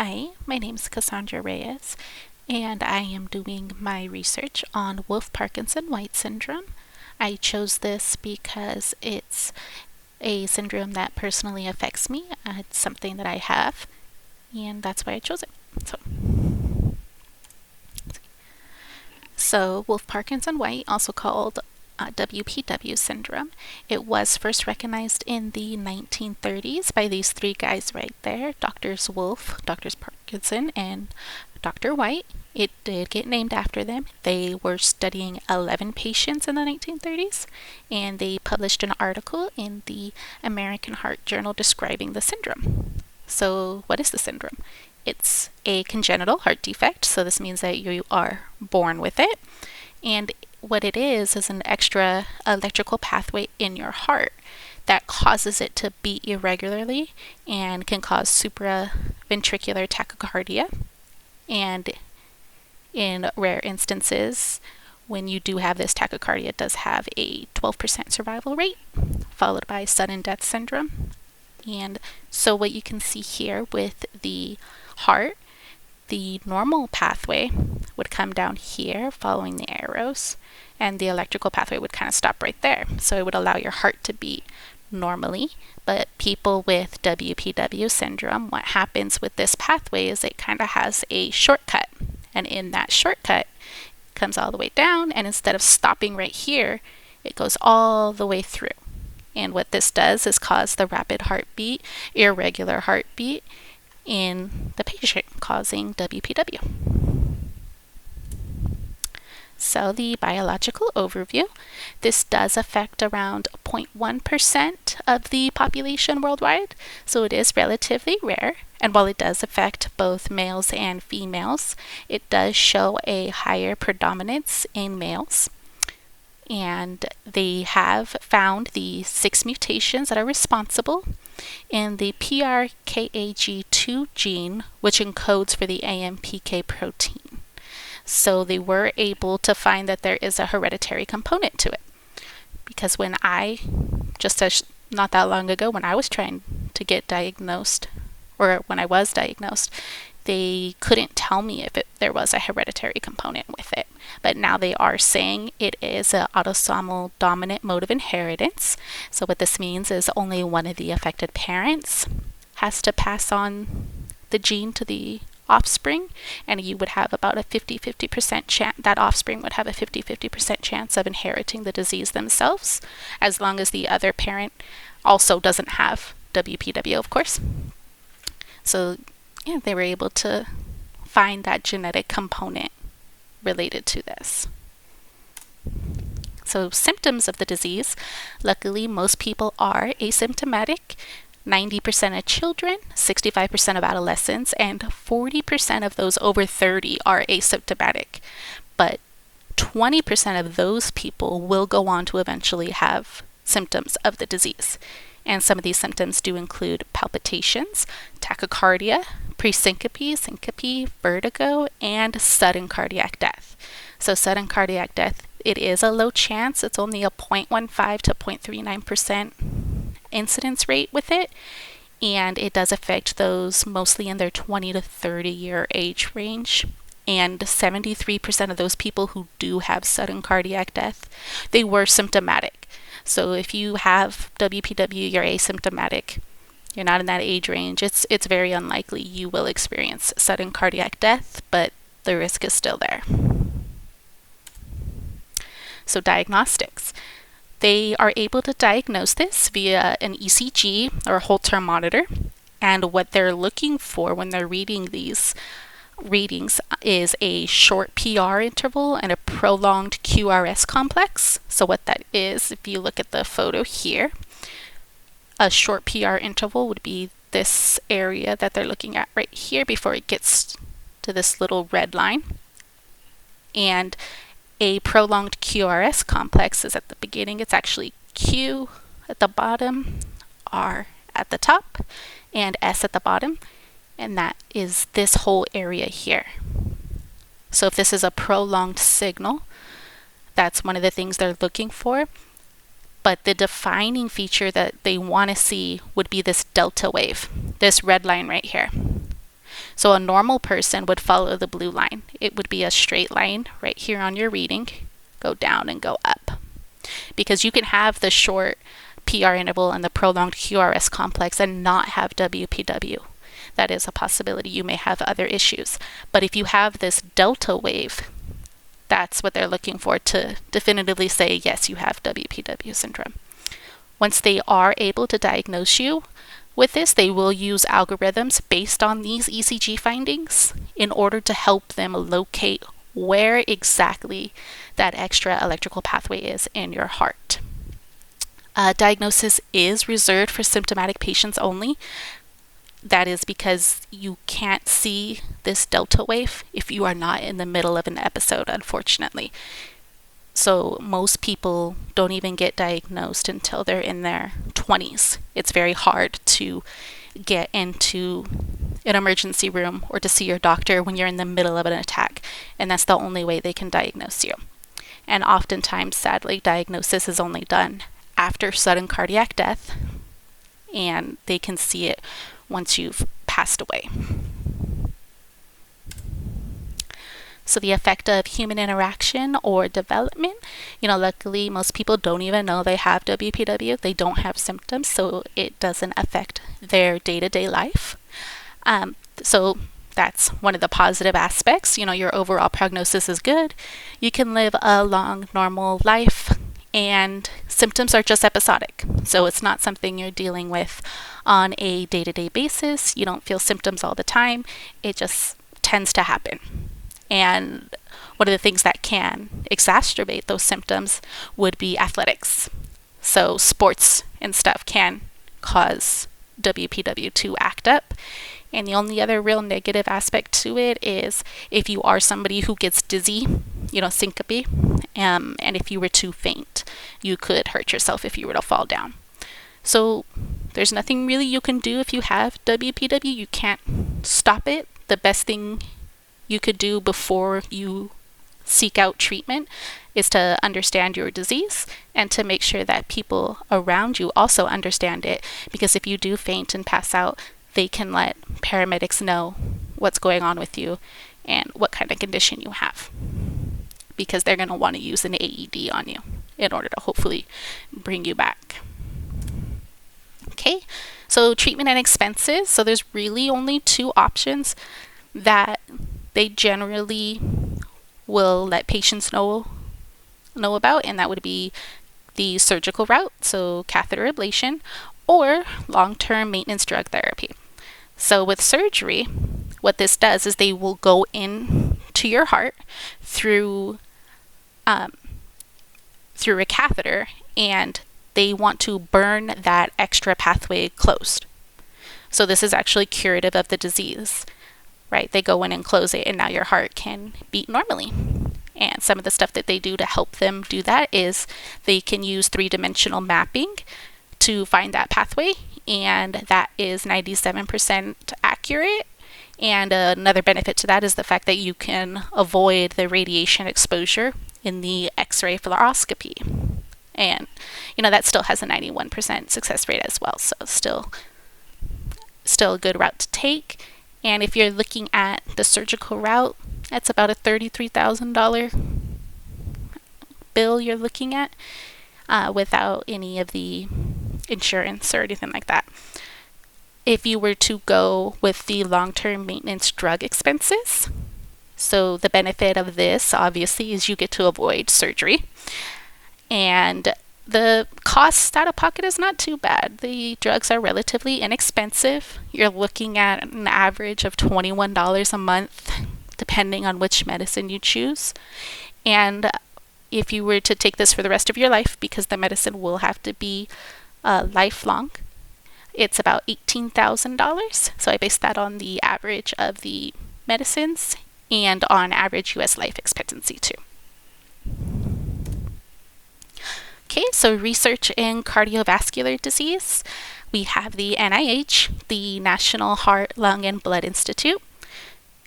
Hi, my name is Cassandra Reyes, and I am doing my research on Wolff-Parkinson-White syndrome. I chose this because it's a syndrome that personally affects me. It's something that I have, and that's why I chose it. So Wolff-Parkinson-White, also called WPW syndrome. It was first recognized in the 1930s by these three guys right there, Drs. Wolff, Drs. Parkinson, and Dr. White. It did get named after them. They were studying 11 patients in the 1930s, and they published an article in the American Heart Journal describing the syndrome. So what is the syndrome? It's a congenital heart defect, so this means that you are born with it. And what it is an extra electrical pathway in your heart that causes it to beat irregularly and can cause supraventricular tachycardia. And in rare instances, when you do have this tachycardia, it does have a 12% survival rate, followed by sudden death syndrome. And so what you can see here with the heart, the normal pathway would come down here following the arrows, and the electrical pathway would kind of stop right there. So it would allow your heart to beat normally. But people with WPW syndrome, what happens with this pathway is it kind of has a shortcut. And in that shortcut, it comes all the way down, and instead of stopping right here, it goes all the way through. And what this does is cause the rapid heartbeat, irregular heartbeat in the patient, causing WPW. So the biological overview, this does affect around 0.1% of the population worldwide, so it is relatively rare. And while it does affect both males and females, it does show a higher predominance in males. And they have found the 6 mutations that are responsible in the PRKAG2 gene, which encodes for the AMPK protein. So they were able to find that there is a hereditary component to it. Because when not that long ago, when I was trying to get diagnosed, or when I was diagnosed, they couldn't tell me if there was a hereditary component with it. But now they are saying it is an autosomal dominant mode of inheritance. So what this means is only one of the affected parents has to pass on the gene to the offspring, and you would have about a 50-50% chance, that offspring would have a 50-50% chance of inheriting the disease themselves, as long as the other parent also doesn't have WPW, of course. So yeah, they were able to find that genetic component related to this. So symptoms of the disease, luckily most people are asymptomatic. 90% of children, 65% of adolescents, and 40% of those over 30 are asymptomatic. But 20% of those people will go on to eventually have symptoms of the disease. And some of these symptoms do include palpitations, tachycardia, presyncope, syncope, vertigo, and sudden cardiac death. So sudden cardiac death, it is a low chance. It's only a 0.15 to 0.39% incidence rate with it, and it does affect those mostly in their 20 to 30 year age range. And 73% of those people who do have sudden cardiac death, they were symptomatic. So if you have WPW, you're asymptomatic, you're not in that age range, it's very unlikely you will experience sudden cardiac death, but the risk is still there. So diagnostics. They are able to diagnose this via an ECG or a Holter monitor, and what they're looking for when they're reading these readings is a short PR interval and a prolonged QRS complex. So what that is, if you look at the photo here, a short PR interval would be this area that they're looking at right here before it gets to this little red line. And a prolonged QRS complex is at the beginning. It's actually Q at the bottom, R at the top, and S at the bottom. And that is this whole area here. So if this is a prolonged signal, that's one of the things they're looking for. But the defining feature that they want to see would be this delta wave, this red line right here. So a normal person would follow the blue line. It would be a straight line right here on your reading, go down and go up. Because you can have the short PR interval and the prolonged QRS complex and not have WPW. That is a possibility. You may have other issues. But if you have this delta wave, that's what they're looking for to definitively say, yes, you have WPW syndrome. Once they are able to diagnose you with this, they will use algorithms based on these ECG findings in order to help them locate where exactly that extra electrical pathway is in your heart. Diagnosis is reserved for symptomatic patients only. That is because you can't see this delta wave if you are not in the middle of an episode, unfortunately. So most people don't even get diagnosed until they're in their 20s. It's very hard to get into an emergency room or to see your doctor when you're in the middle of an attack, and that's the only way they can diagnose you. And oftentimes, sadly, diagnosis is only done after sudden cardiac death, and they can see it once you've passed away. So the effect of human interaction or development, luckily most people don't even know they have WPW. They don't have symptoms, so it doesn't affect their day-to-day life. So that's one of the positive aspects. Your overall prognosis is good. You can live a long, normal life, and symptoms are just episodic. So it's not something you're dealing with on a day-to-day basis. You don't feel symptoms all the time. It just tends to happen. And one of the things that can exacerbate those symptoms would be athletics. So sports and stuff can cause WPW to act up. And the only other real negative aspect to it is if you are somebody who gets dizzy, syncope, and if you were to faint, you could hurt yourself if you were to fall down. So there's nothing really you can do if you have WPW. You can't stop it. The best thing you could do before you seek out treatment is to understand your disease and to make sure that people around you also understand it, because if you do faint and pass out, they can let paramedics know what's going on with you and what kind of condition you have, because they're going to want to use an AED on you in order to hopefully bring you back. Okay, so treatment and expenses. So there's really only two options that they generally will let patients know about, and that would be the surgical route, so catheter ablation, or long-term maintenance drug therapy. So with surgery, what this does is they will go in to your heart through a catheter, and they want to burn that extra pathway closed. So this is actually curative of the disease, right? They go in and close it, and now your heart can beat normally. And some of the stuff that they do to help them do that is they can use three-dimensional mapping to find that pathway, and that is 97% accurate. And another benefit to that is the fact that you can avoid the radiation exposure in the X-ray fluoroscopy. And, that still has a 91% success rate as well. So still a good route to take. And if you're looking at the surgical route, that's about a $33,000 bill you're looking at without any of the insurance or anything like that. If you were to go with the long-term maintenance drug expenses, so the benefit of this obviously is you get to avoid surgery, and the cost out of pocket is not too bad. The drugs are relatively inexpensive. You're looking at an average of $21 a month, depending on which medicine you choose. And if you were to take this for the rest of your life, because the medicine will have to be lifelong, it's about $18,000. So I based that on the average of the medicines and on average US life expectancy too. Okay, so research in cardiovascular disease. We have the NIH, the National Heart, Lung, and Blood Institute.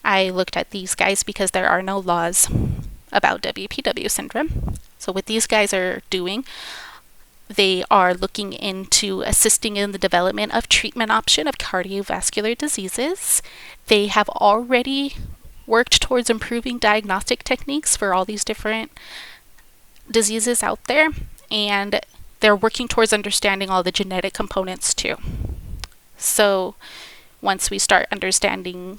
I looked at these guys because there are no laws about WPW syndrome. So what these guys are doing, They are looking into assisting in the development of treatment option of cardiovascular diseases. They have already worked towards improving diagnostic techniques for all these different diseases out there, and they're working towards understanding all the genetic components too. So once we start understanding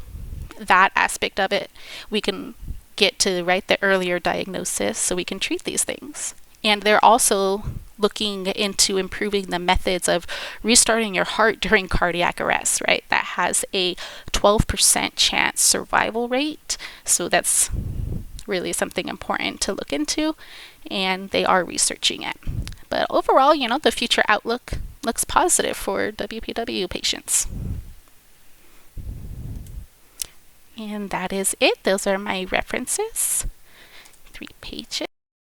that aspect of it, we can get to the earlier diagnosis so we can treat these things. And they're also looking into improving the methods of restarting your heart during cardiac arrest, right? That has a 12% chance survival rate. So that's really something important to look into, and they are researching it. But overall, the future outlook looks positive for WPW patients. And that is it. Those are my references. 3 pages.